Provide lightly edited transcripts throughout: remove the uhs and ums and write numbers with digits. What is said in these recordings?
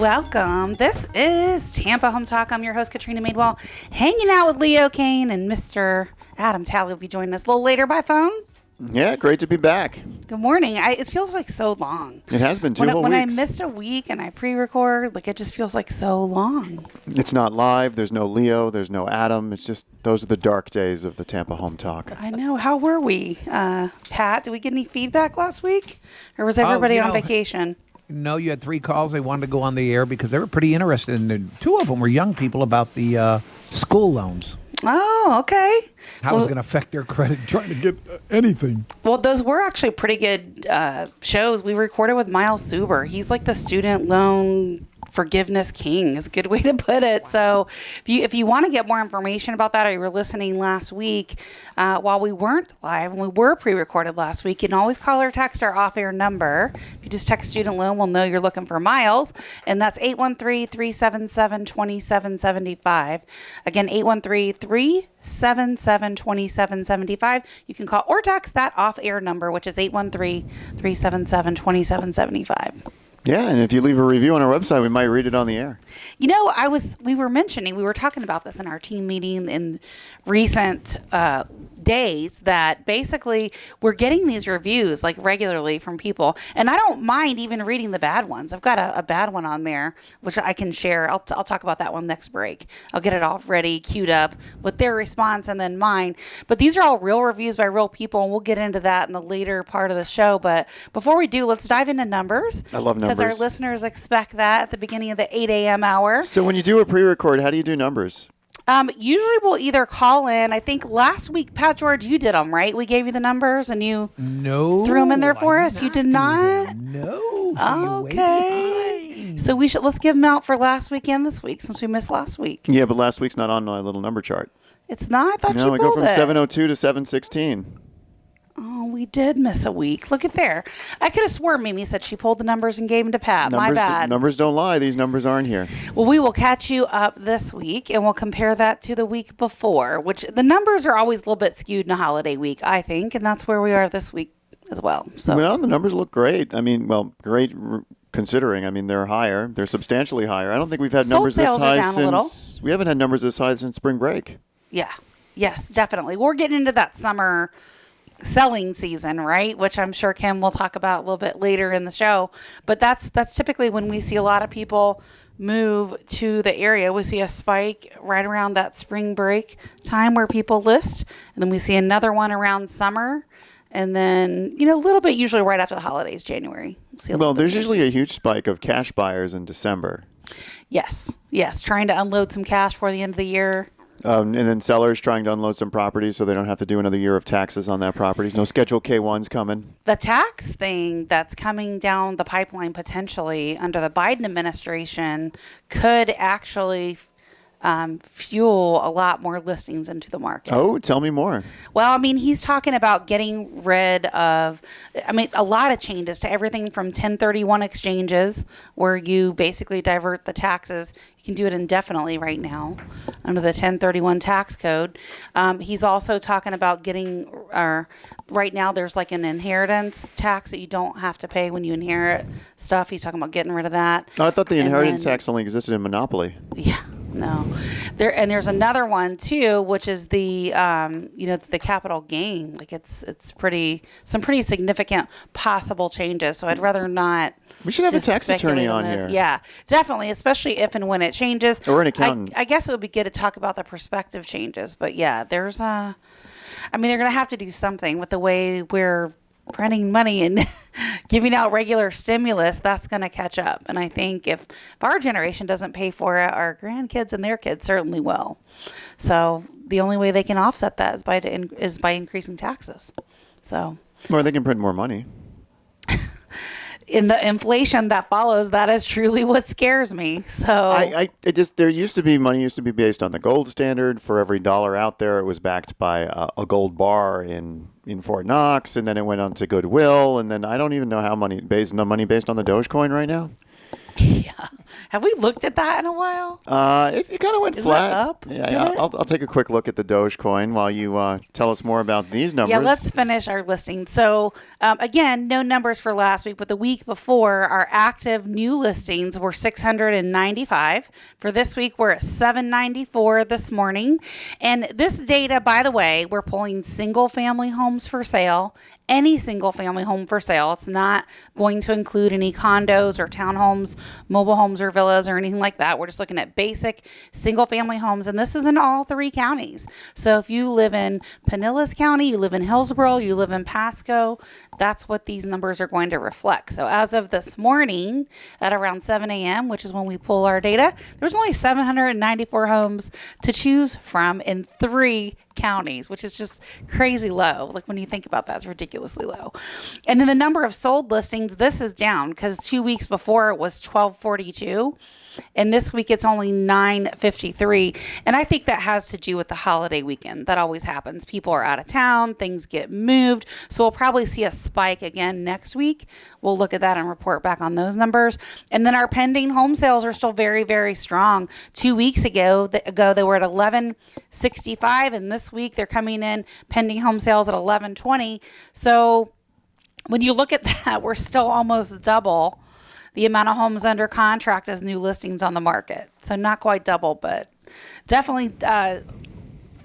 welcome. This is Tampa Home Talk. I'm your host, Katrina Madewell, hanging out with Leo Kane, and Mr. Adam Talley will be joining us a little later by phone. Yeah, great to be back. Good morning. It feels like so long. It has been two whole weeks. When I missed a week and I pre-record, it just feels like so long. It's not live. There's no Leo. There's no Adam. It's just those are the dark days of the Tampa Home Talk. I know. How were we? Pat, did we get any feedback last week? Or was everybody on vacation? No, you had 3 calls. They wanted to go on the air because they were pretty interested in it. 2 of them were young people about the school loans. Oh, okay. How it's going to affect their credit trying to get anything. Well, those were actually pretty good shows. We recorded with Miles Suber. He's like the student loan forgiveness king is a good way to put it. So if you want to get more information about that, or you were listening last week while we weren't live and we were pre-recorded last week, you can always call or text our off-air number. If you just text student loan, we'll know you're looking for Miles, and that's 813-377-2775. Again, 813-377-2775. You can call or text that off-air number, which is 813-377-2775. Yeah, and if you leave a review on our website, we might read it on the air. You know, we were talking about this in our team meeting in recent days, that basically we're getting these reviews regularly from people, and I don't mind even reading the bad ones. I've got a bad one on there which I can share. I'll talk about that one next break. I'll get it all ready, queued up with their response and then mine. But these are all real reviews by real people, and we'll get into that in the later part of the show. But before we do, let's dive into numbers. I love numbers. Because our listeners expect that at the beginning of the 8 a.m. hour. So when you do a pre-record, how do you do numbers? Usually we'll either call in. I think last week, Pat George, you did them, right? We gave you the numbers and you threw them in there for us. You did not? No. Okay. So let's give them out for last week and this week, since we missed last week. Yeah, but last week's not on my little number chart. It's not? I thought you pulled it. No, I go from 702 to 716. Oh, we did miss a week. Look at there. I could have sworn Mimi said she pulled the numbers and gave them to Pat. My bad. Numbers don't lie. These numbers aren't here. Well, we will catch you up this week, and we'll compare that to the week before, which the numbers are always a little bit skewed in a holiday week, I think, and that's where we are this week as well. So, well, the numbers look great. I mean, great considering. I mean, they're higher. They're substantially higher. I don't think we've had numbers this high since... We haven't had numbers this high since spring break. Yeah. Yes, definitely. We're getting into that summer selling season, right? Which I'm sure Kim will talk about a little bit later in the show. But that's typically when we see a lot of people move to the area. We see a spike right around that spring break time where people list. And then we see another one around summer. And then, a little bit usually right after the holidays, January. There's usually a huge spike of cash buyers in December. Yes. Trying to unload some cash for the end of the year. And then sellers trying to unload some properties so they don't have to do another year of taxes on that property. No Schedule K-1s coming. The tax thing that's coming down the pipeline potentially under the Biden administration could actually fuel a lot more listings into the market. Oh, tell me more. Well, he's talking about getting rid of, a lot of changes to everything from 1031 exchanges, where you basically divert the taxes. You can do it indefinitely right now under the 1031 tax code. He's also talking about getting, right now there's an inheritance tax that you don't have to pay when you inherit stuff. He's talking about getting rid of that. Oh, I thought the inheritance tax only existed in monopoly. Yeah. No, there's another one too, which is the the capital gain. It's some pretty significant possible changes. So I'd rather not. We should have a tax attorney on here. Yeah, definitely, especially if and when it changes. Or an accountant. I guess it would be good to talk about the prospective changes. But yeah, they're going to have to do something with the way we're printing money and giving out regular stimulus. That's going to catch up. And I think if our generation doesn't pay for it, our grandkids and their kids certainly will. So the only way they can offset that is by increasing taxes. So, or they can print more money. In the inflation that follows, that is truly what scares me. So money used to be based on the gold standard. For every dollar out there, it was backed by a gold bar in Fort Knox, and then it went on to Goodwill, and then I don't even know how money based on the Dogecoin right now. Yeah. Have we looked at that in a while? It kind of went Is flat. it up? Yeah. I'll take a quick look at the Dogecoin while you tell us more about these numbers. Yeah, let's finish our listing. So, again, no numbers for last week, but the week before, our active new listings were 695. For this week, we're at 794 this morning. And this data, by the way, we're pulling single-family homes for sale, any single-family home for sale. It's not going to include any condos or townhomes, mobile homes or villas or anything like that. We're just looking at basic single-family homes, and this is in all 3 counties. So if you live in Pinellas County, you live in Hillsborough, you live in Pasco, that's what these numbers are going to reflect. So as of this morning at around 7 a.m., which is when we pull our data, there's only 794 homes to choose from in 3 counties, which is just crazy low. Like when you think about that, it's ridiculously low. And then the number of sold listings, this is down because 2 weeks before it was 1242. And this week it's only 953. And I think that has to do with the holiday weekend. That always happens. People are out of town, things get moved. So we'll probably see a spike again next week. We'll look at that and report back on those numbers. And then our pending home sales are still very, very strong. 2 weeks ago they were at 1165, and this week they're coming in pending home sales at 1120. So when you look at that, we're still almost double the amount of homes under contract as new listings on the market. So not quite double, but definitely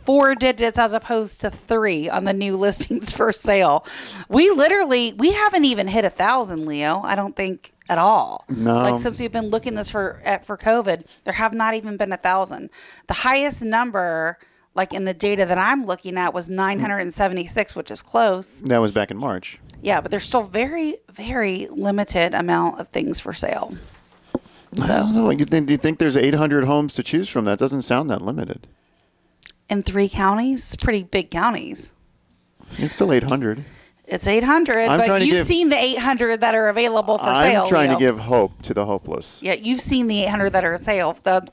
4 digits as opposed to 3 on the new listings for sale. We haven't even hit 1,000, Leo. I don't think at all. No. Like since we've been looking this for COVID, there have not even been 1,000. The highest number, like in the data that I'm looking at, was 976, which is close. That was back in March. Yeah, but there's still very, very limited amount of things for sale. I don't know. Do you think there's 800 homes to choose from? That doesn't sound that limited. In 3 counties, it's pretty big counties. It's still 800. It's 800, but you've seen the 800 that are available for sale. I'm trying Leo. to give hope to the hopeless. Yeah, you've seen the 800 that are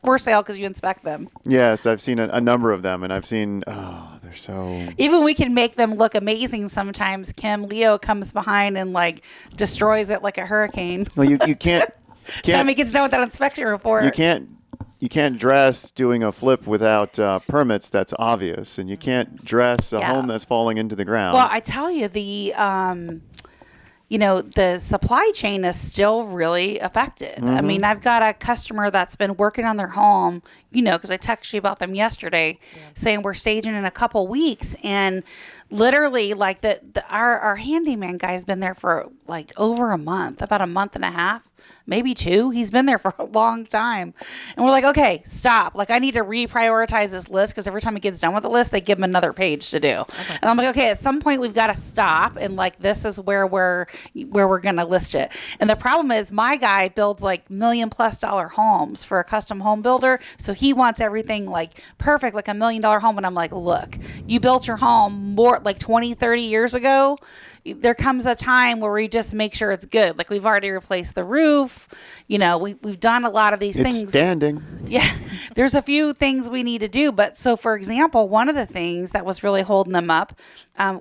for sale because you inspect them. Yes, I've seen a number of them, and I've seen, they're so... Even we can make them look amazing sometimes, Kim. Leo comes behind and, like, destroys it like a hurricane. Well, you can't... Time he gets done with that inspection report. You can't dress doing a flip without permits. That's obvious, and you can't dress a home that's falling into the ground. Well, I tell you, the supply chain is still really affected. Mm-hmm. I mean, I've got a customer that's been working on their home, because I texted you about them yesterday, saying we're staging in a couple weeks, and literally, like our handyman guy's been there for like over a month, about a month and a half. Maybe 2. He's been there for a long time. And we're like, okay, stop. Like, I need to reprioritize this list because every time he gets done with the list, they give him another page to do. Okay. And I'm like, okay, at some point we've got to stop. And like, this is where we're going to list it. And the problem is my guy builds like $1 million+ homes for a custom home builder. So he wants everything like perfect, like $1 million home. And I'm like, look, you built your home more like 20, 30 years ago. There comes a time where we just make sure it's good. Like we've already replaced the roof. We've done a lot of these things. It's standing. Yeah. There's a few things we need to do. But so, for example, one of the things that was really holding them up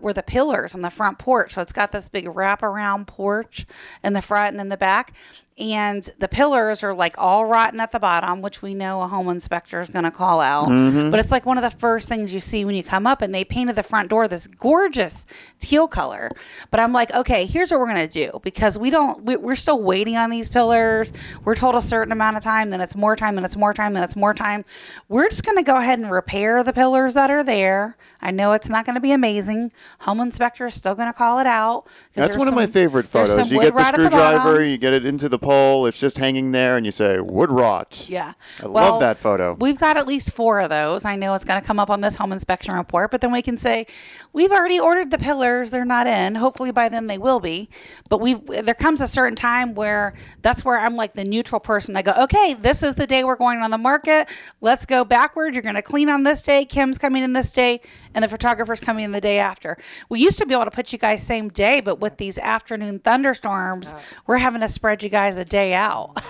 were the pillars on the front porch. So it's got this big wraparound porch in the front and in the back. And the pillars are like all rotten at the bottom, which we know a home inspector is going to call out. Mm-hmm. But it's like one of the first things you see when you come up, and they painted the front door this gorgeous teal color. But I'm like, okay, here's what we're going to do, because we're still waiting on these pillars. We're told a certain amount of time, then it's more time, then it's more time, then it's more time. We're just going to go ahead and repair the pillars that are there. I know it's not going to be amazing. Home inspector is still going to call it out. That's one of my favorite photos. You get the screwdriver, you get it into the pole, it's just hanging there, and you say, wood rot. Yeah. I love that photo. We've got at least 4 of those. I know it's going to come up on this home inspection report, but then we can say, we've already ordered the pillars. They're not in. Hopefully by then they will be. But there comes a certain time where that's where I'm like the neutral person. I go, okay, this is the day we're going on the market. Let's go backwards. You're going to clean on this day. Kim's coming in this day. And the photographer's coming in the day after. We used to be able to put you guys same day, but with these afternoon thunderstorms, we're having to spread you guys a day out.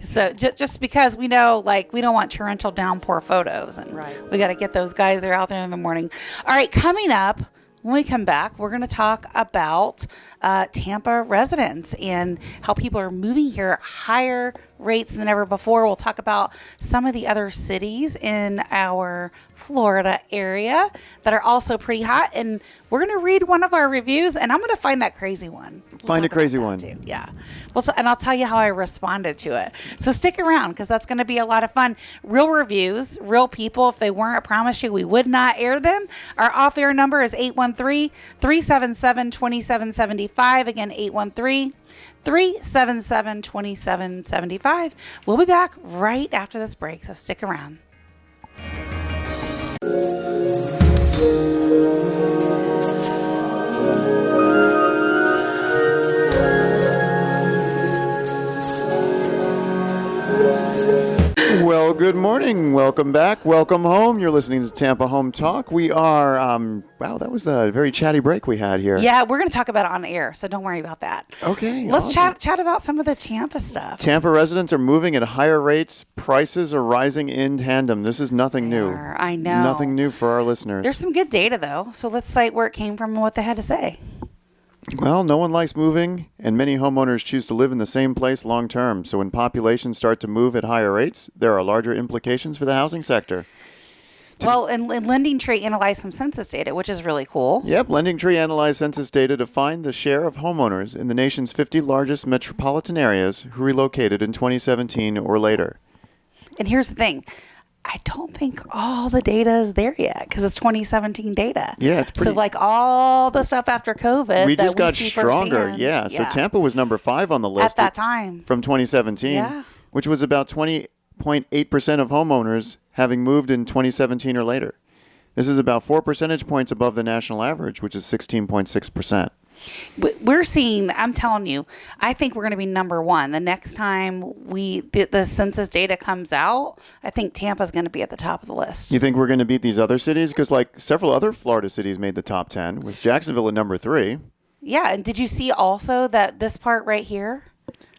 So just because we know, like, we don't want torrential downpour photos, and we got to get those guys there out there in the morning. All right, coming up, When we come back, we're going to talk about Tampa residents and how people are moving here at higher rates than ever before. We'll talk about some of the other cities in our Florida area that are also pretty hot. And we're going to read one of our reviews, and I'm going to find that crazy one. Find a crazy one. Too. Yeah. Well, and I'll tell you how I responded to it. So stick around because that's going to be a lot of fun. Real reviews, real people. If they weren't, I promise you we would not air them. Our off-air number is 813-377-2775. Again, 813-377-2775. We'll be back right after this break, so stick around. Well, good morning. Welcome back. Welcome home. You're listening to Tampa Home Talk. We are, wow, that was a very chatty break we had here. Yeah, we're going to talk about it on air, so don't worry about that. Okay. Let's awesome. chat about some of the Tampa stuff. Tampa residents are moving at higher rates. Prices are rising in tandem. This is nothing new. I know. Nothing new for our listeners. There's some good data, though, so let's cite where it came from and what they had to say. Well, no one likes moving, and many homeowners choose to live in the same place long term. So when populations start to move at higher rates, there are larger implications for the housing sector. Well, and Lending Tree analyzed some census data, which is really cool. Yep, Lending Tree analyzed census data to find the share of homeowners in the nation's 50 largest metropolitan areas who relocated in 2017 or later. And here's the thing. I don't think all the data is there yet because it's 2017 data. Yeah, it's pretty. So like all the stuff after COVID, we just got see stronger. firsthand. Yeah. So Tampa was number 5 on the list at that time from 2017, which was about 20.8% of homeowners having moved in 2017 or later. This is about 4 percentage points above the national average, which is 16.6%. We're seeing, I'm telling you, I think we're going to be number one. The next time the census data comes out, I think Tampa's going to be at the top of the list. You think we're going to beat these other cities? Because like several other Florida cities made the top 10, with Jacksonville at number 3. Yeah, and did you see also that this part right here?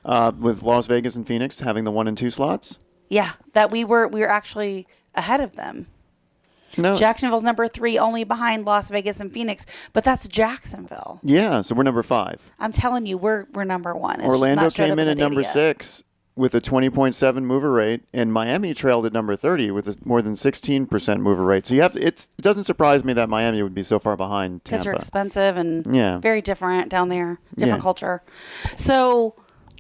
With Las Vegas and Phoenix having the 1 and 2 slots? Yeah, that we were actually ahead of them. No. Jacksonville's number 3, only behind Las Vegas and Phoenix, but that's Jacksonville. Yeah, so we're number 5. I'm telling you, we're number 1. It's Orlando just not came in at number yet. 6 with a 20.7 mover rate, and Miami trailed at number 30 with a more than 16% mover rate. So it doesn't surprise me that Miami would be so far behind Tampa. Because they're expensive and very different down there, different culture. So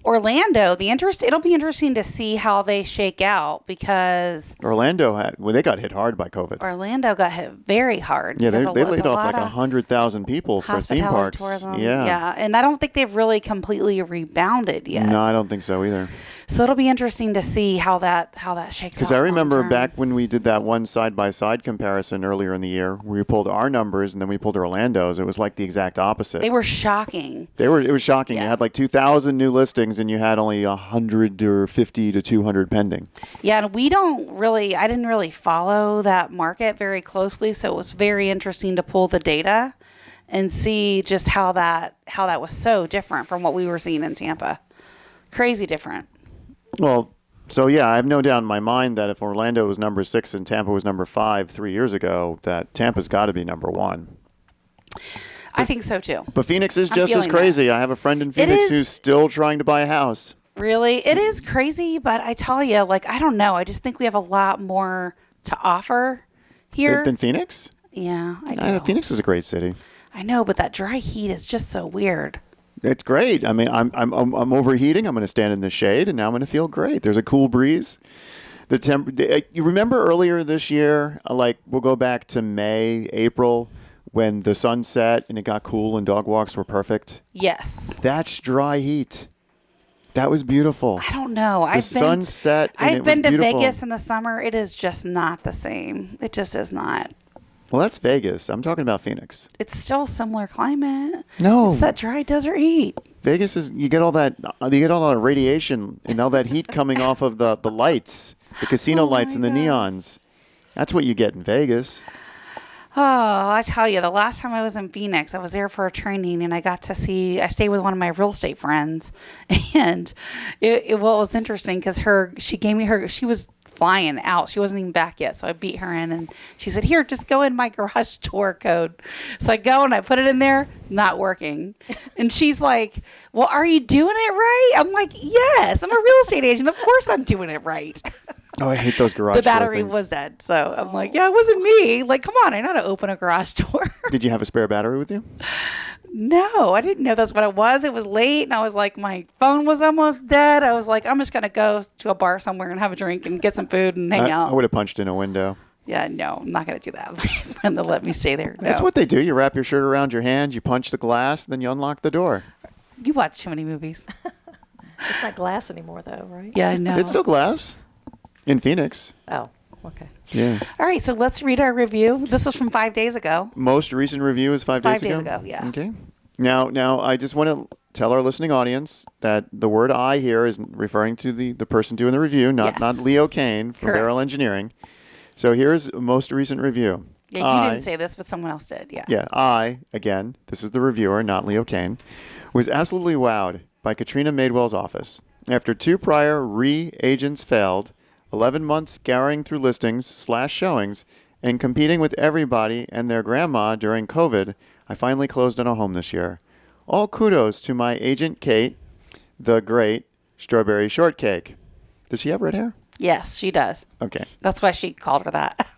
Orlando, it'll be interesting to see how they shake out because Orlando they got hit hard by COVID. Orlando got hit very hard. Yeah, they laid off like 100,000 people for theme parks. Tourism. Yeah, and I don't think they've really completely rebounded yet. No, I don't think so either. So it'll be interesting to see how that shakes out. Because I remember back when we did that one side-by-side comparison earlier in the year, where we pulled our numbers and then we pulled Orlando's. It was like the exact opposite. They were shocking. It was shocking. Yeah. You had like 2,000 new listings and you had only 100 or 50 to 200 pending. Yeah, and I didn't really follow that market very closely, so it was very interesting to pull the data and see just how that was so different from what we were seeing in Tampa. Crazy different. Well, so yeah, I have no doubt in my mind that if Orlando was number 6 and Tampa was number 5 3 years ago, that Tampa's got to be number 1. I think so too. But Phoenix is just as crazy. I have a friend in Phoenix who's still trying to buy a house. Really? It is crazy, but I tell you, I don't know. I just think we have a lot more to offer here. Than Phoenix? Yeah, I do. Phoenix is a great city. I know, but that dry heat is just so weird. It's great. I mean, I'm overheating. I'm going to stand in the shade, and now I'm going to feel great. There's a cool breeze. You remember earlier this year, we'll go back to May, April, when the sun set and it got cool and dog walks were perfect? Yes. That's dry heat. That was beautiful. I don't know. The sun set and I've been to beautiful. Vegas in the summer. It is just not the same. It just is not. Well, that's Vegas. I'm talking about Phoenix. It's still a similar climate. No. It's that dry desert heat. Vegas is you get all that radiation and all that heat coming off of the lights, the casino lights and the neons. That's what you get in Vegas. Oh, I tell you, the last time I was in Phoenix, I was there for a training and I stayed with one of my real estate friends. And what was interesting because she was flying out. She wasn't even back yet. So I beat her in, and she said, here, just go in my garage door code. So I go and I put it in there, not working. And she's like, well, are you doing it right? I'm like, yes, I'm a real estate agent. Of course I'm doing it right. Oh, I hate those garage The door battery things. was dead. So I'm like, yeah, it wasn't me. Like, come on, I know how to open a garage door. Did you have a spare battery with you? No, I didn't know that's what it was. It was late, and I was like, my phone was almost dead. I was like, I'm just going to go to a bar somewhere and have a drink and get some food and hang out. I would have punched in a window. Yeah, no, I'm not going to do that. And they'll let me stay there. No. That's what they do. You wrap your shirt around your hand, you punch the glass, then you unlock the door. You watch too many movies. It's not glass anymore, though, right? Yeah, I know. It's still glass in Phoenix. Oh, okay. Yeah. All right, so let's read our review. This was from 5 days ago. Most recent review is 5 days ago? 5 days ago, yeah. Okay. Now, I just want to tell our listening audience that the word I here is referring to the person doing the review, Yes. not Leo Kane from Correct. Barrel Engineering. So here's most recent review. Yeah, you didn't say this, but someone else did. Yeah. Yeah, I, again, this is the reviewer, not Leo Kane, was absolutely wowed by Katrina Madewell's office. After 2 prior re-agents failed, 11 months scouring through listings/showings, and competing with everybody and their grandma during COVID, I finally closed on a home this year. All kudos to my agent Kate, the great strawberry shortcake. Does she have red hair? Yes, she does. Okay. That's why she called her that.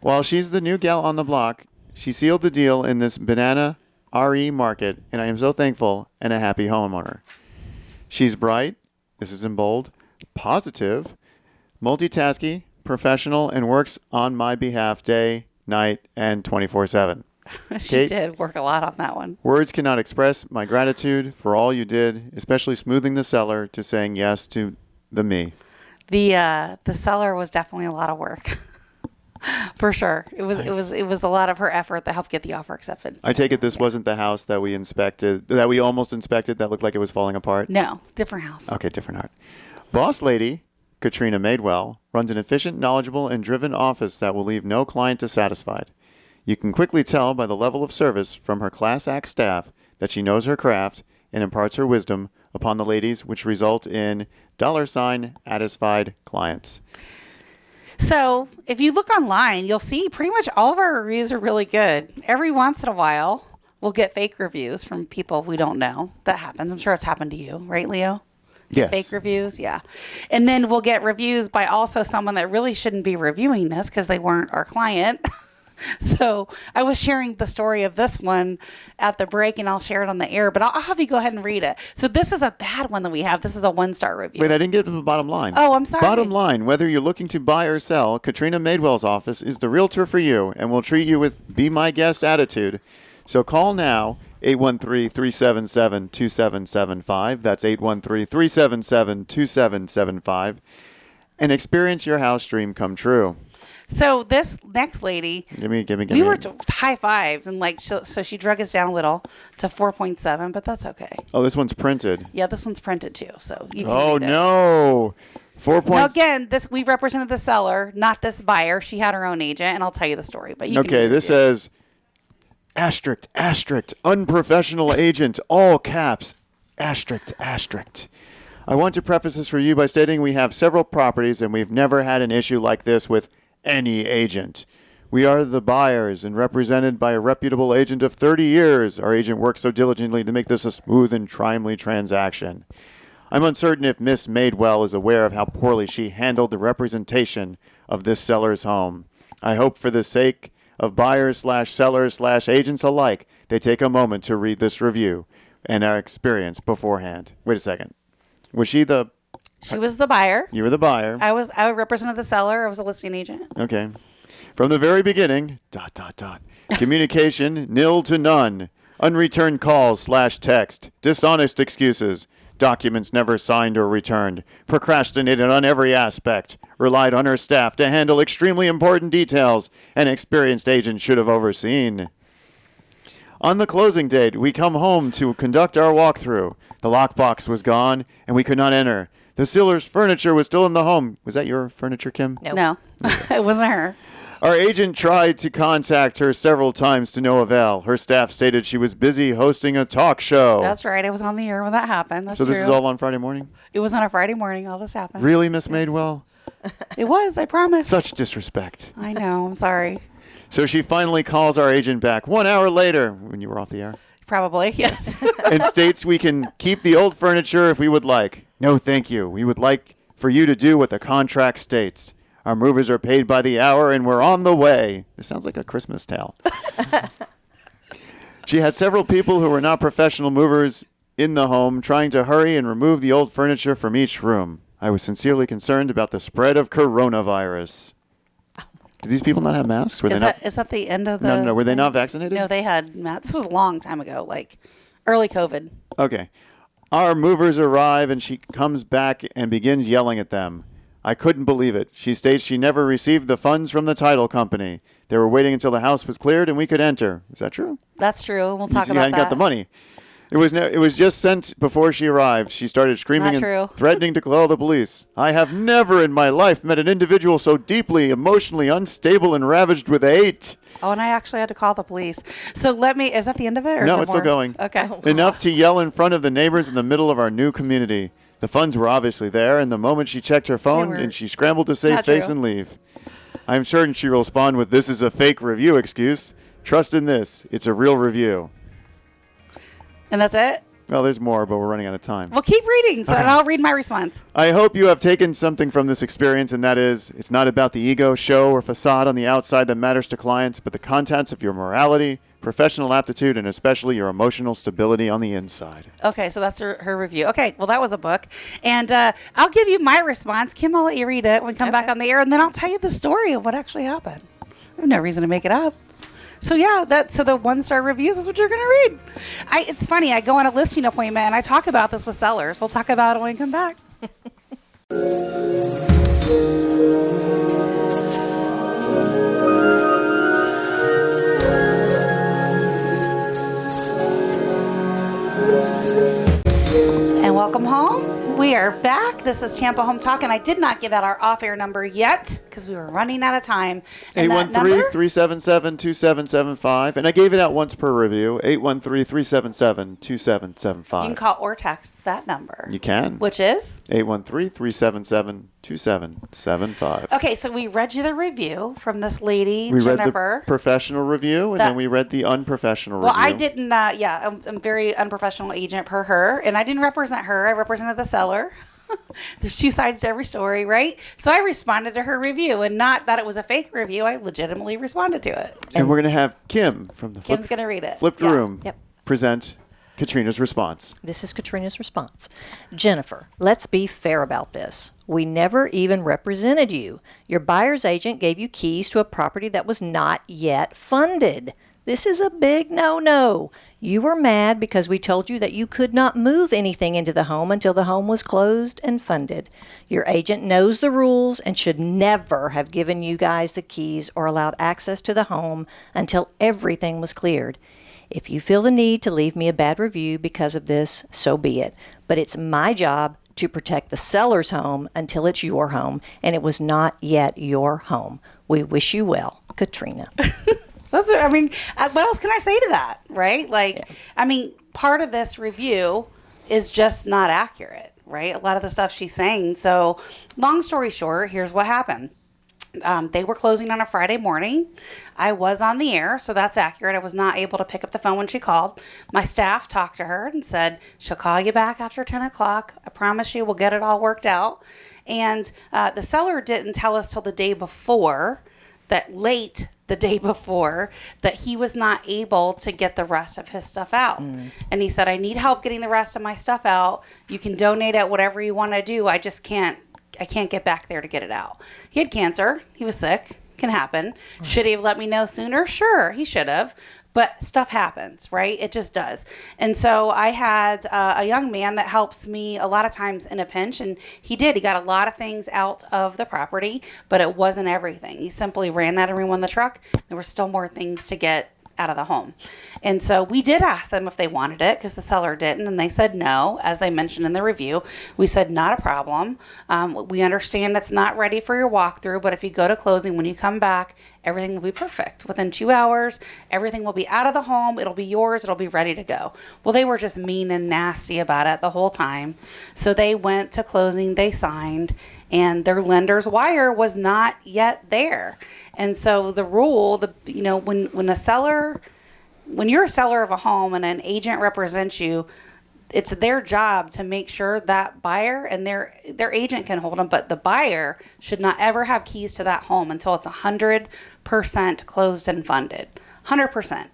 While she's the new gal on the block, she sealed the deal in this banana RE market, and I am so thankful and a happy homeowner. She's bright, this is in bold, positive, multitasking, professional, and works on my behalf day, night, and 24/7. She Kate? did work a lot on that one. Words cannot express my gratitude for all you did, especially smoothing the seller to saying yes to the me. The seller was definitely a lot of work. For sure. It was a lot of her effort that helped get the offer accepted. I take it this wasn't the house that we inspected, that we almost inspected, that looked like it was falling apart? No, different house. Okay, different art. Boss lady, Katrina Madewell, runs an efficient, knowledgeable, and driven office that will leave no client dissatisfied. You can quickly tell by the level of service from her class act staff that she knows her craft and imparts her wisdom upon the ladies, which result in $satisfied clients. So if you look online, you'll see pretty much all of our reviews are really good. Every once in a while, we'll get fake reviews from people we don't know. That happens. I'm sure it's happened to you, right, Leo? Yes. Fake reviews, yeah. And then we'll get reviews by also someone that really shouldn't be reviewing us because they weren't our client. So I was sharing the story of this one at the break, and I'll share it on the air, but I'll have you go ahead and read it. So this is a bad one that we have. This is a 1-star review. Wait, I didn't get to the bottom line. Oh, I'm sorry. Bottom line, whether you're looking to buy or sell, Katrina Madewell's office is the realtor for you and will treat you with be my guest attitude. So call now, 813-377-2775. That's 813-377-2775. And experience your house dream come true. So this next lady, Give me. we were high fives, and so she drug us down a little to 4.7, but that's okay. Oh, this one's printed. Yeah, this one's printed too, so you can Oh, read it. no. 4 Now points. again, we represented the seller, not this buyer. She had her own agent, and I'll tell you the story. But you can Okay, read this it. says asterisk, unprofessional agent, all caps, asterisk. I want to preface this for you by stating we have several properties and we've never had an issue like this with any agent. We are the buyers and represented by a reputable agent of 30 years. Our agent works so diligently to make this a smooth and timely transaction. I'm uncertain if Miss Madewell is aware of how poorly she handled the representation of this seller's home. I hope for the sake of buyers/sellers/agents alike, they take a moment to read this review and our experience beforehand. Wait a second. Was she She was the buyer. you were the buyer. I represented the seller. I was a listing agent. Okay. From the very beginning, ... Communication, nil to none. Unreturned calls/text. Dishonest excuses. Documents never signed or returned. Procrastinated on every aspect. Relied on her staff to handle extremely important details an experienced agent should have overseen. On the closing date, we come home to conduct our walkthrough. The lockbox was gone, and we could not enter. The seller's furniture was still in the home. Was that your furniture, Kim? Nope. No, it wasn't her. Our agent tried to contact her several times to no avail. Her staff stated she was busy hosting a talk show. That's right. I was on the air when that happened. That's so this true. is all on Friday morning? It was on a Friday morning. All this happened. Really, Miss Madewell? It was, I promise. Such disrespect. I know. I'm sorry. So she finally calls our agent back 1 hour later, when you were off the air, Probably, yes. and states we can keep the old furniture if we would like. No, thank you. We would like for you to do what the contract states. Our movers are paid by the hour, and we're on the way. This sounds like a Christmas tale. She had several people who were not professional movers in the home trying to hurry and remove the old furniture from each room. I was sincerely concerned about the spread of coronavirus. Do these people not have masks? Were they not? Is that the end of the... No. Were they thing? not vaccinated? No, they had masks. This was a long time ago, like early COVID. Okay. Our movers arrive, and she comes back and begins yelling at them. I couldn't believe it. She states she never received the funds from the title company. They were waiting until the house was cleared and we could enter. Is that true? That's true. We'll talk You about hadn't that. got the money. It was just sent before she arrived. She started screaming Not and true. threatening to call the police. I have never in my life met an individual so deeply, emotionally unstable and ravaged with hate. Oh, and I actually had to call the police. So is that the end of it? Or No, is it it's still more? going. Okay. Enough to yell in front of the neighbors in the middle of our new community. The funds were obviously there, and the moment she checked her phone, were and she scrambled to save not face true. and leave. I'm certain she will respond with, "This is a fake review excuse. Trust in this. It's a real review." And that's it? Well, there's more, but we're running out of time. Well, keep reading, and I'll read my response. I hope you have taken something from this experience, and that is, it's not about the ego, show, or facade on the outside that matters to clients, but the contents of your morality, professional aptitude, and especially your emotional stability on the inside. Okay, so that's her review. Okay, well, that was a book. And I'll give you my response. Kim, I'll let you read it when we come back on the air, and then I'll tell you the story of what actually happened. I have no reason to make it up. So yeah, so the 1-star reviews is what you're going to read. It's funny. I go on a listing appointment and I talk about this with sellers. We'll talk about it when we come back. And welcome home. We are back. This is Tampa Home Talk, and I did not give out our off-air number yet because we were running out of time. And that number, 813-377-2775. And I gave it out once per review, 813-377-2775. you can call or text that number. You can. Which is? 813-377-2775. Okay, so we read you the review from this lady, We read Jennifer. the professional review, and then we read the unprofessional Well, review. I didn't, I'm a very unprofessional agent per her, and I didn't represent her. I represented the seller. There's two sides to every story, right? So I responded to her review, and not that it was a fake review. I legitimately responded to it. And we're going to have Kim from the Kim's going to read it. Flipped Yeah. Room Yep. present Katrina's response. This is Katrina's response. Jennifer, let's be fair about this. We never even represented you. Your buyer's agent gave you keys to a property that was not yet funded. This is a big no-no. You were mad because we told you that you could not move anything into the home until the home was closed and funded. Your agent knows the rules and should never have given you guys the keys or allowed access to the home until everything was cleared. If you feel the need to leave me a bad review because of this, so be it. But it's my job to protect the seller's home until it's your home, and it was not yet your home. We wish you well, Katrina. What else can I say to that, right? Part of this review is just not accurate, right? A lot of the stuff she's saying. So long story short, here's what happened. They were closing on a Friday morning. I was on the air, so that's accurate. I was not able to pick up the phone when she called. My staff talked to her and said, she'll call you back after 10 o'clock. I promise you we'll get it all worked out. And the seller didn't tell us till the day before, the day before, that he was not able to get the rest of his stuff out. And he said, I need help getting the rest of my stuff out. You can donate it, whatever you want to do. I can't get back there to get it out. He had cancer. He was sick. Can happen. Should he have let me know sooner? Sure, he should have. But stuff happens, right? It just does. And so I had a young man that helps me a lot of times in a pinch, and he did. He got a lot of things out of the property, but it wasn't everything. He simply ran out of room on the truck. There were still more things to get out of the home. And so we did ask them if they wanted it because the seller didn't, and they said no, as they mentioned in the review. We said, not a problem. We understand it's not ready for your walkthrough, but if you go to closing, when you come back, everything will be perfect. Within 2 hours, everything will be out of the home. It'll be yours. It'll be ready to go. Well, they were just mean and nasty about it the whole time. So they went to closing, they signed, and their lender's wire was not yet there. And so the rule, when you're a seller of a home and an agent represents you, it's their job to make sure that buyer and their agent can hold them, but the buyer should not ever have keys to that home until it's 100% closed and funded. 100%.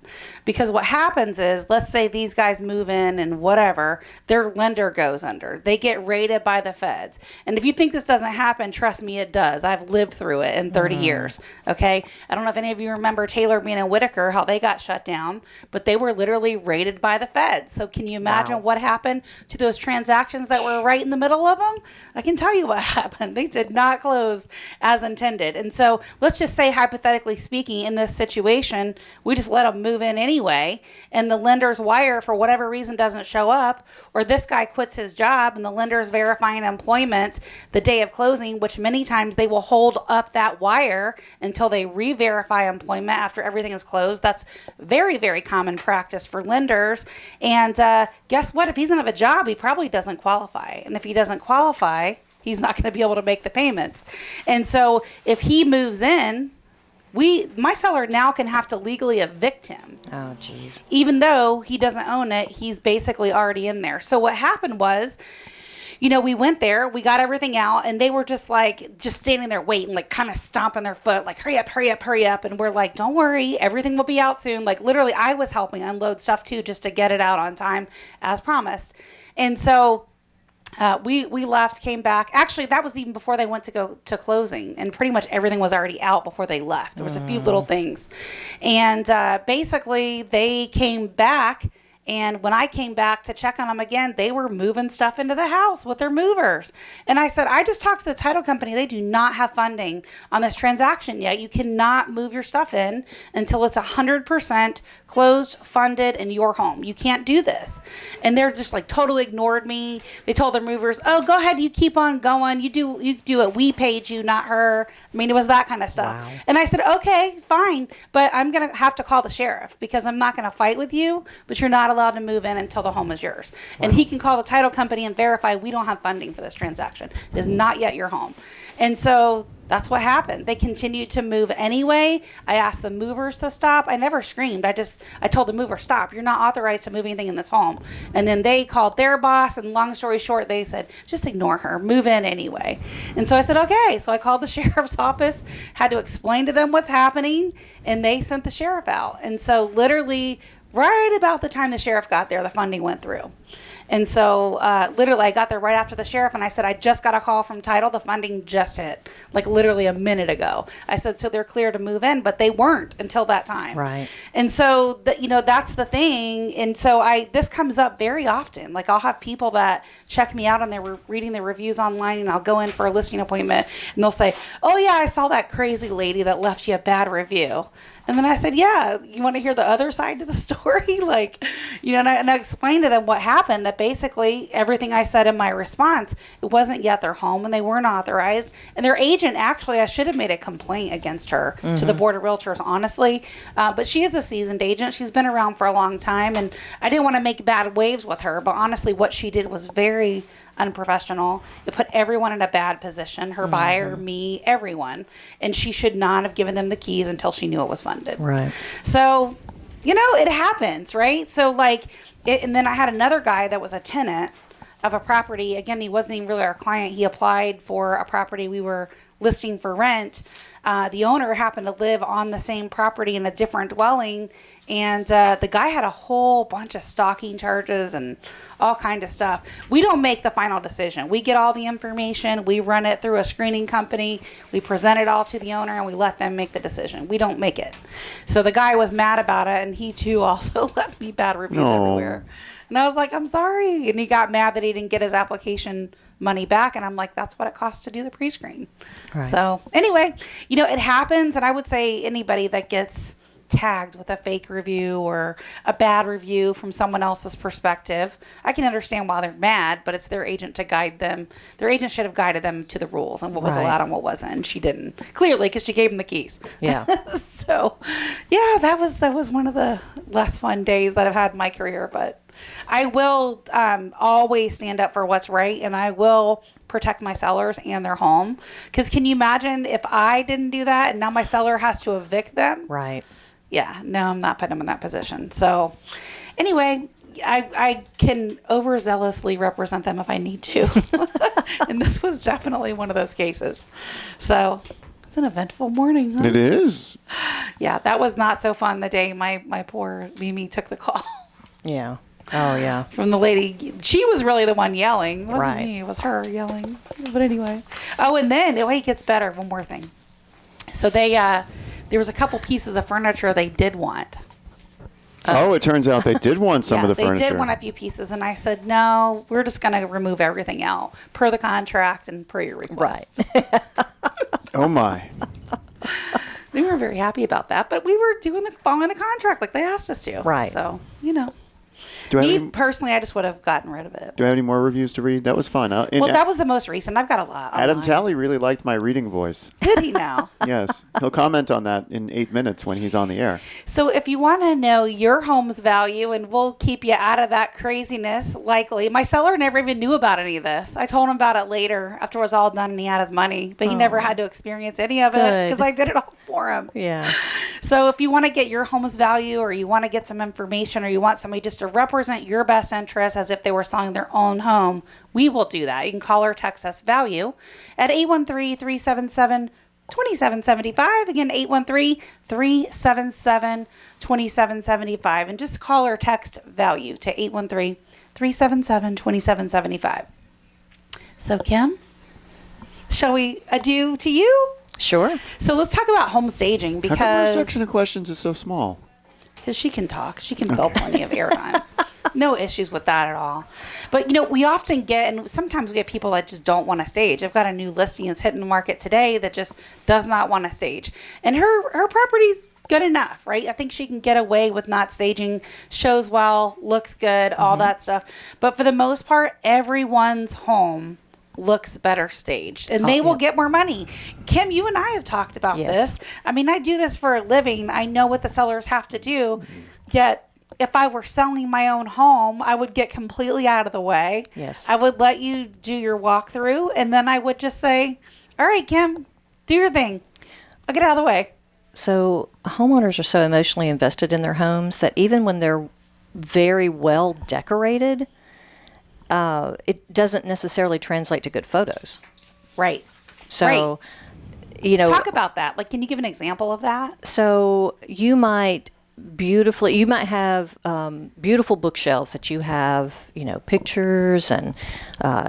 Because what happens is, let's say these guys move in and whatever, their lender goes under. They get raided by the feds. And if you think this doesn't happen, trust me, it does. I've lived through it in 30 years. Okay. I don't know if any of you remember Taylor Bean and Whitaker, how they got shut down, but they were literally raided by the feds. So can you imagine what happened to those transactions that were right in the middle of them? I can tell you what happened. They did not close as intended. And so let's just say, hypothetically speaking, in this situation, we just let them move in anyway, and the lender's wire, for whatever reason, doesn't show up, or this guy quits his job and the lender's verifying employment the day of closing, which many times they will hold up that wire until they re-verify employment after everything is closed. That's very, very common practice for lenders. And guess what? If he doesn't have a job, he probably doesn't qualify. And if he doesn't qualify, he's not going to be able to make the payments. And so if he moves in, my seller now can have to legally evict him. Oh, geez. Even though he doesn't own it, he's basically already in there. So what happened was, we went there, we got everything out, and they were just standing there waiting, like kind of stomping their foot, like, hurry up, hurry up, hurry up. And we're like, don't worry, everything will be out soon. Like, literally, I was helping unload stuff too, just to get it out on time as promised. And so we left, came back. Actually, that was even before they went to go to closing, and pretty much everything was already out before they left. There was a few little things. And basically, they came back. And when I came back to check on them again, they were moving stuff into the house with their movers. And I said, I just talked to the title company. They do not have funding on this transaction yet. You cannot move your stuff in until it's 100% closed, funded, in your home. You can't do this. And they're just like totally ignored me. They told their movers, oh, go ahead. You keep on going. You do it. We paid you, not her. I mean, it was that kind of stuff. Wow. And I said, okay, fine. But I'm going to have to call the sheriff because I'm not going to fight with you, but you're not allowed to move in until the home is yours. And he can call the title company and verify we don't have funding for this transaction. It is not yet your home. And so that's what happened. They continued to move anyway. I asked the movers to stop. I never screamed. I told the mover, stop. You're not authorized to move anything in this home. And then they called their boss, and long story short, they said, just ignore her. Move in anyway. And so I said, okay. So I called the sheriff's office, had to explain to them what's happening, and they sent the sheriff out. And so literally right about the time the sheriff got there, the funding went through. And so literally I got there right after the sheriff, and I said, I just got a call from title. The funding just hit, like literally a minute ago. I said, so they're clear to move in, but they weren't until that time. Right. And so, that's the thing. And so this comes up very often. Like I'll have people that check me out and they're reading the reviews online, and I'll go in for a listing appointment and they'll say, oh yeah, I saw that crazy lady that left you a bad review. And then I said, yeah, you want to hear the other side to the story? And I explained to them what happened, that basically everything I said in my response, it wasn't yet their home and they weren't authorized. And their agent, actually, I should have made a complaint against her to the Board of Realtors, honestly. But she is a seasoned agent. She's been around for a long time. And I didn't want to make bad waves with her. But honestly, what she did was very unprofessional. It put everyone in a bad position, her buyer, me, everyone. And she should not have given them the keys until she knew it was funded. Right. So, it happens, right? So and then I had another guy that was a tenant of a property. Again, he wasn't even really our client. He applied for a property we were listing for rent. The owner happened to live on the same property in a different dwelling, and the guy had a whole bunch of stalking charges and all kind of stuff. We don't make the final decision. We get all the information, we run it through a screening company, we present it all to the owner, and we let them make the decision. We don't make it. So the guy was mad about it, and he too also left me bad reviews everywhere. And I was like, I'm sorry. And he got mad that he didn't get his application money back. And I'm like, that's what it costs to do the pre-screen. Right. So anyway, it happens. And I would say anybody that gets tagged with a fake review or a bad review from someone else's perspective, I can understand why they're mad, but it's their agent to guide them. Their agent should have guided them to the rules and what was allowed and what wasn't. And she didn't, clearly, because she gave them the keys. Yeah. So, yeah, that was one of the less fun days that I've had in my career. But I will always stand up for what's right, and I will protect my sellers and their home. Because can you imagine if I didn't do that and now my seller has to evict them? Right. Yeah, no, I'm not putting them in that position. So anyway, I can overzealously represent them if I need to. And this was definitely one of those cases. So it's an eventful morning. Huh? It is. Yeah, that was not so fun the day my poor Mimi took the call. Yeah. Oh, yeah. From the lady. She was really the one yelling. It wasn't Right. me. It was her yelling. But anyway. Oh, and then it gets better. One more thing. So they, there was a couple pieces of furniture they did want. Oh, it turns out they did want some of the furniture. They did want a few pieces, and I said, no, we're just going to remove everything out per the contract and per your request. Right. Oh, my. We were very happy about that, but we were following the contract like they asked us to. Right. So, you know. Do I, have Me any, personally, I just would have gotten rid of it. do I have any more reviews to read? That was fun. Well, that was the most recent. I've got a lot. Adam online. Talley really liked my reading voice. Did he now? Yes. He'll comment on that in 8 minutes when he's on the air. So if you want to know your home's value, and we'll keep you out of that craziness, likely. My seller never even knew about any of this. I told him about it later after it was all done and he had his money, but he never had to experience any of it Good. because I did it all for him. Yeah. So if you want to get your home's value, or you want to get some information, or you want somebody just to represent your best interest as if they were selling their own home, we will do that. You can call or text us value at 813-377-2775. Again, 813-377-2775. And just call or text value to 813-377-2775. So, Kim, shall we adieu to you? Sure. So let's talk about home staging, How come our because section of questions is so small? she can talk. She can fill plenty of airtime. No issues with that at all. But, we often get, and sometimes we get people that just don't want to stage. I've got a new listing that's hitting the market today that just does not want to stage. And her property's good enough, right? I think she can get away with not staging, shows well, looks good, all that stuff. But for the most part, everyone's home looks better staged, and they will get more money. Kim, you and I have talked about Yes. this. I mean, I do this for a living. I know what the sellers have to do. Yet, if I were selling my own home, I would get completely out of the way. Yes. I would let you do your walkthrough, and then I would just say, all right, Kim, do your thing. I'll get out of the way. So homeowners are so emotionally invested in their homes that even when they're very well decorated, it doesn't necessarily translate to good photos. Right. So, Talk about that. Like, can you give an example of that? So you might have beautiful bookshelves that you have, pictures and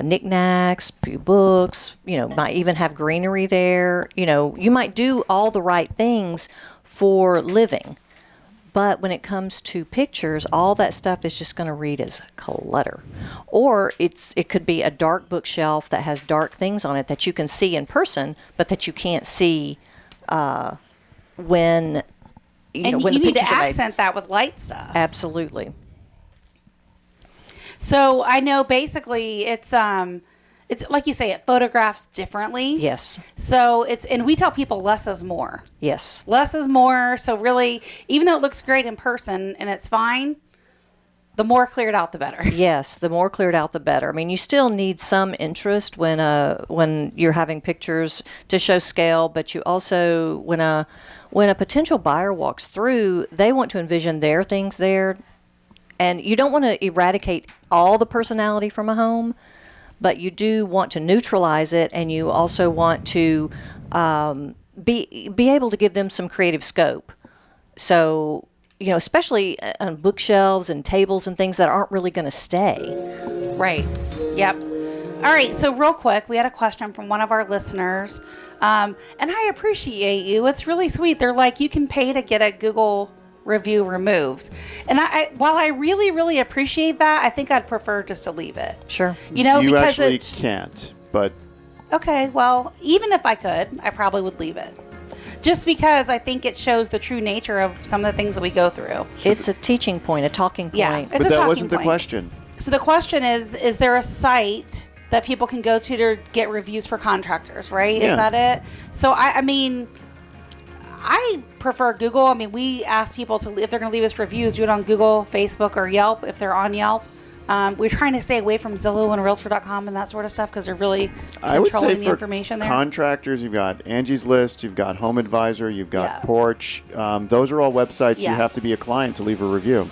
knickknacks, a few books, might even have greenery there. You might do all the right things for living. But when it comes to pictures, all that stuff is just going to read as clutter. Or it could be a dark bookshelf that has dark things on it that you can see in person, but that you can't see when And when you the need to pictures are made. accent that with light stuff. Absolutely. So I know basically it's like you say, it photographs differently. Yes. So and we tell people less is more. Yes. Less is more. So really, even though it looks great in person and it's fine, the more cleared out, the better. Yes, the more cleared out, the better. I mean, you still need some interest when you're having pictures to show scale, but you also when a potential buyer walks through, they want to envision their things there, and you don't want to eradicate all the personality from a home, but you do want to neutralize it, and you also want to be able to give them some creative scope. So, especially on bookshelves and tables and things that aren't really going to stay. Right. Yep. All right. So real quick, we had a question from one of our listeners, and I appreciate you. It's really sweet. They're like, you can pay to get a Google review removed. And while I really, really appreciate that, I think I'd prefer just to leave it. Sure. You because actually it's can't, but okay. Well, even if I could, I probably would leave it. just because I think it shows the true nature of some of the things that we go through. It's a teaching point, a talking point. Yeah, it's But a that talking wasn't the point. question. So the question is there a site that people can go to get reviews for contractors, right? Yeah. Is that it? So, I mean, I prefer Google. I mean, we ask people to, if they're going to leave us reviews, do it on Google, Facebook, or Yelp if they're on Yelp. We're trying to stay away from Zillow and Realtor.com and that sort of stuff because they're really I would say controlling the for information there. contractors, you've got Angie's List, you've got Home Advisor, you've got Yeah. Porch. Those are all websites Yeah. you have to be a client to leave a review.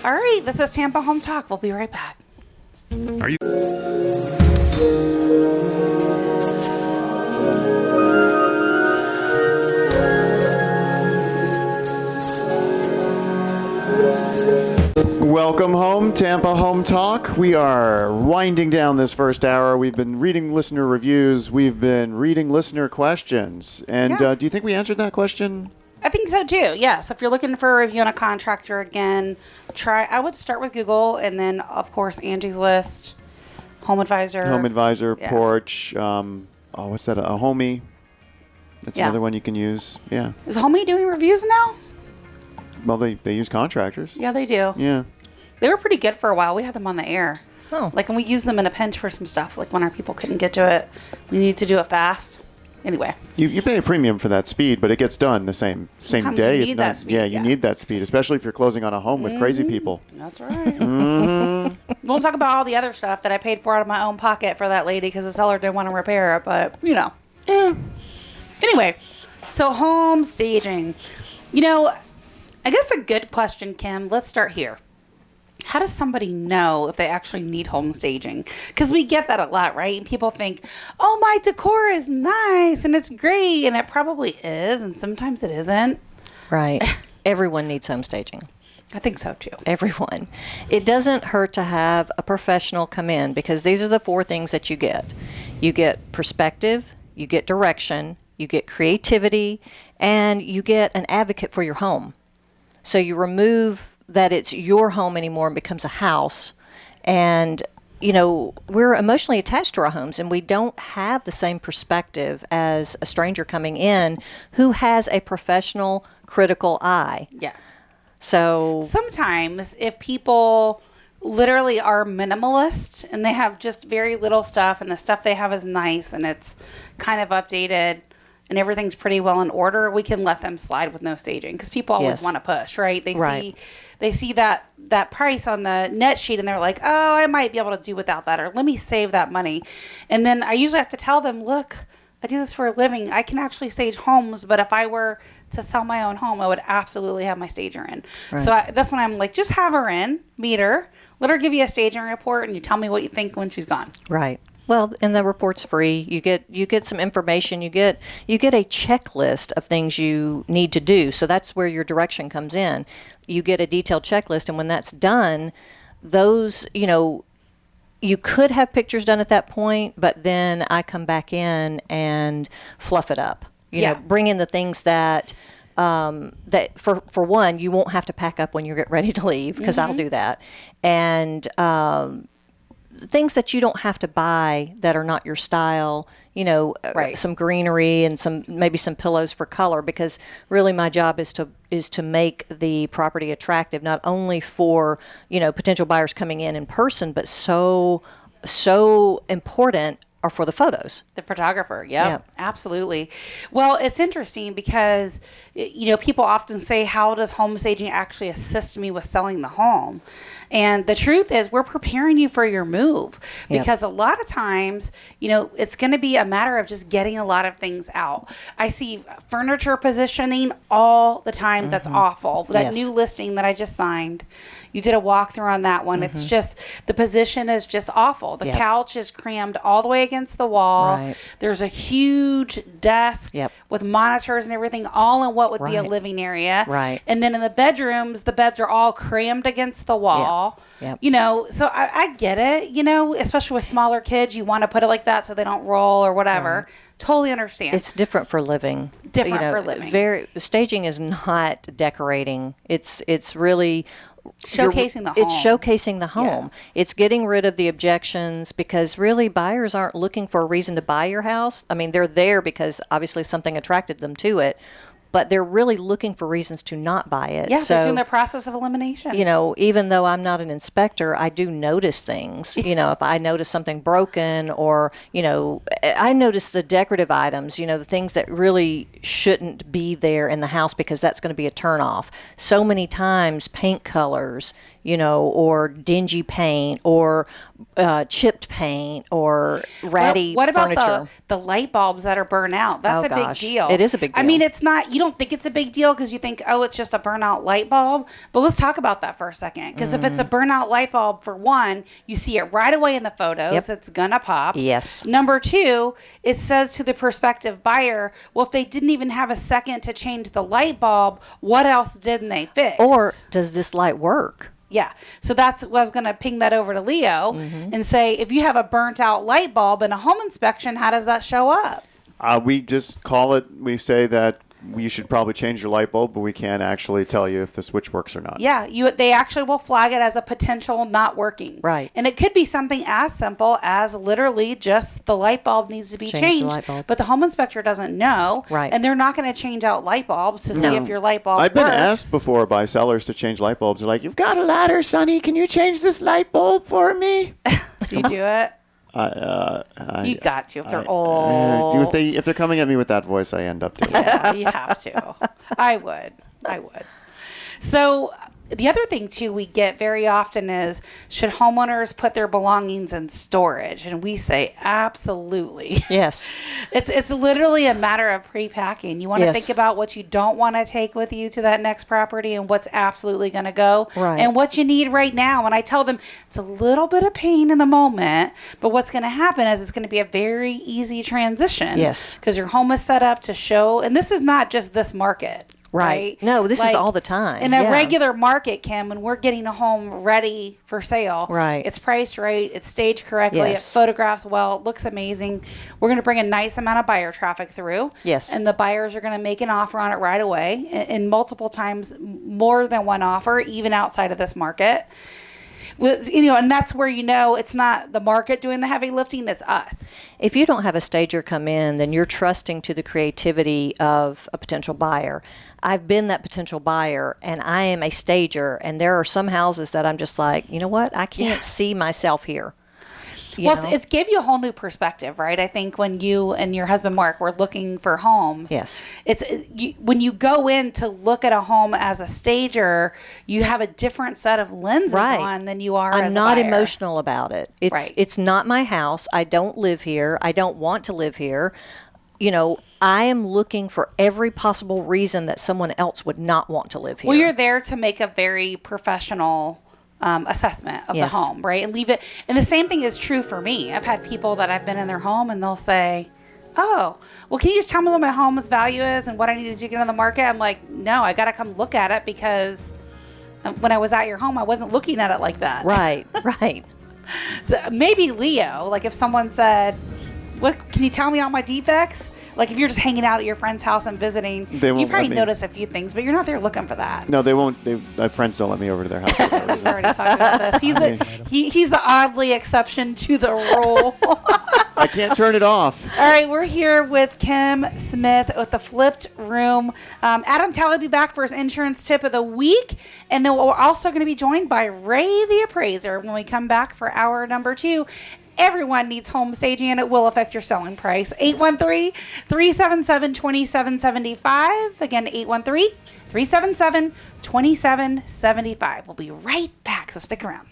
All right, this is Tampa Home Talk. We'll be right back. Are you? Welcome home, Tampa Home Talk. We are winding down this first hour. We've been reading listener reviews. We've been reading listener questions. And Yeah. do you think we answered that question? I think so too. Yeah. So if you're looking for a review on a contractor again, I would start with Google and then of course Angie's List, Home Advisor. Home Advisor, Yeah. Porch. What's that? A Homey. That's Yeah. another one you can use. Yeah. Is Homey doing reviews now? Well, they use contractors. Yeah, they do. Yeah. They were pretty good for a while. We had them on the air. Oh. Like, and we used them in a pinch for some stuff. Like when our people couldn't get to it, we need to do it fast. Anyway. You pay a premium for that speed, but it gets done the same Sometimes day. you if need not- that speed, Yeah, you yeah. need that speed, especially if you're closing on a home with crazy people. That's right. We'll talk about all the other stuff that I paid for out of my own pocket for that lady because the seller didn't want to repair it, but you know. Anyway, so home staging. You know, I guess a good question, Kim. Let's start here. How does somebody know if they actually need home staging? Because we get that a lot, right? And people think, oh, my decor is nice and it's great. And it probably is. And sometimes it isn't. Right. Everyone needs home staging. I think so, too. Everyone. It doesn't hurt to have a professional come in because these are the four things that you get. You get perspective, you get direction, you get creativity, and you get an advocate for your home. So you remove that it's your home anymore and becomes a house. And, you know, we're emotionally attached to our homes and we don't have the same perspective as a stranger coming in who has a professional, critical eye. Yeah. So Sometimes if people literally are minimalist and they have just very little stuff and the stuff they have is nice and it's kind of updated and everything's pretty well in order, we can let them slide with no staging because people always Yes. want to push, right? Right. They see that price on the net sheet and they're like, oh, I might be able to do without that, or let me save that money. And then I usually have to tell them, look, I do this for a living. I can actually stage homes, but if I were to sell my own home, I would absolutely have my stager in. Right. So that's when I'm like, just have her in, meet her, let her give you a staging report, and you tell me what you think when she's gone. right. Well, and the report's free. You get some information. You get a checklist of things you need to do. So that's where your direction comes in. You get a detailed checklist, and when that's done, those, you know, you could have pictures done at that point, but then I come back in and fluff it up. You Yeah. know, bring in the things that that for one, you won't have to pack up when you get ready to leave because I'll do that, and things that you don't have to buy that are not your style, you know, Right. some greenery and maybe some pillows for color, because really my job is to make the property attractive, not only for, you know, potential buyers coming in person, but so important are for the photos. The photographer, yep, Yep. absolutely. Well, it's interesting because, you know, people often say, how does home staging actually assist me with selling the home? And the truth is, we're preparing you for your move Yep. because a lot of times, you know, it's going to be a matter of just getting a lot of things out. I see furniture positioning all the time. That's awful. That Yes. new listing that I just signed, you did a walkthrough on that one. It's just, the position is just awful. The Yep. couch is crammed all the way against the wall. Right. There's a huge desk Yep. with monitors and everything all in what would be a Right. living area. Right. And then in the bedrooms, the beds are all crammed against the wall. Yep. You know, so I get it, you know, especially with smaller kids, you want to put it like that so they don't roll or whatever. Totally understand. It's different for living. Different for living. Staging is not decorating. It's really Showcasing the It's home. showcasing the home. It's getting rid of the objections, because really buyers aren't looking for a reason to buy your house. I mean, they're there because obviously something attracted them to it, but they're really looking for reasons to not buy it. Yeah, so, they're doing their process of elimination. even though I'm not an inspector, I do notice things. If I notice something broken, or, I notice the decorative items, the things that really shouldn't be there in the house, because that's going to be a turnoff. So many times, paint colors, or dingy paint, or chipped paint, or ratty what about furniture. the light bulbs that are burnt out? That's Oh, a gosh. big deal. It is a big I deal. mean, it's not, you don't think it's a big deal because you think, oh, it's just a burnout light bulb. But let's talk about that for a second. Because if it's a burnout light bulb, for one, you see it right away in the photos. Yep. It's going to pop. Yes. Number two, it says to the prospective buyer, well, if they didn't even have a second to change the light bulb, what else didn't they fix? Or does this light work? Yeah. So that's what I was going to ping that over to Leo and say, if you have a burnt out light bulb in a home inspection, how does that show up? We just call it. We say that you should probably change your light bulb, but we can't actually tell you if the switch works or not. Yeah, they actually will flag it as a potential not working. Right. And it could be something as simple as literally just the light bulb needs to be Change the changed. light bulb. But the home inspector doesn't know. Right. And they're not going to change out light bulbs to see if your light bulb I've been works. asked before by sellers to change light bulbs. They're like, "You've got a ladder, Sonny. Can you change this light bulb for me?" Do you do it? You got to if they're old. If they're coming at me with that voice, I end up doing it. Yeah, you have to. I would. So the other thing too we get very often is, should homeowners put their belongings in storage? And we say absolutely. Yes. It's literally a matter of pre-packing. You want to Yes. think about what you don't want to take with you to that next property and what's absolutely going to go, Right. and what you need right now. And I tell them it's a little bit of pain in the moment, but what's going to happen is it's going to be a very easy transition. Yes. Because your home is set up to show, and this is not just this market. Right. No, this is all the time. In a Yeah. regular market, Kim, when we're getting a home ready for sale, Right. it's priced right, it's staged correctly, Yes. it photographs well, it looks amazing. We're going to bring a nice amount of buyer traffic through. Yes. And the buyers are going to make an offer on it right away, and multiple times, more than one offer, even outside of this market. And that's where it's not the market doing the heavy lifting, it's us. If you don't have a stager come in, then you're trusting to the creativity of a potential buyer. I've been that potential buyer, and I am a stager, and there are some houses that I'm just like, you know what? I can't see myself here. It's gave you a whole new perspective, right? I think when you and your husband Mark were looking for homes, Yes. When you go in to look at a home as a stager, you have a different set of lenses Right. on than you are. I'm as not a buyer. emotional about it. Right. It's not my house. I don't live here. I don't want to live here. I am looking for every possible reason that someone else would not want to live here. Well, you're there to make a very professional assessment of Yes. the home, right? And leave it. And the same thing is true for me. I've had people that I've been in their home and they'll say, "Oh, well, can you just tell me what my home's value is and what I need to do to get on the market?" I'm like, "No, I got to come look at it, because when I was at your home, I wasn't looking at it like that." Right, right. So maybe Leo, like if someone said, "What, can you tell me all my defects?" Like if you're just hanging out at your friend's house and visiting, They you won't probably let me. notice a few things, but you're not there looking for that. No, they won't. My friends don't let me over to their house. For that We've reason. already talked about this. He's the oddly exception to the rule. I can't turn it off. All right, we're here with Kim Smith with the Flipped Room. Adam Talley will be back for his insurance tip of the week, and then we're also going to be joined by Ray the Appraiser when we come back for hour number 2. Everyone needs home staging, and it will affect your selling price. 813-377-2775. Again, 813-377-2775. We'll be right back, so stick around.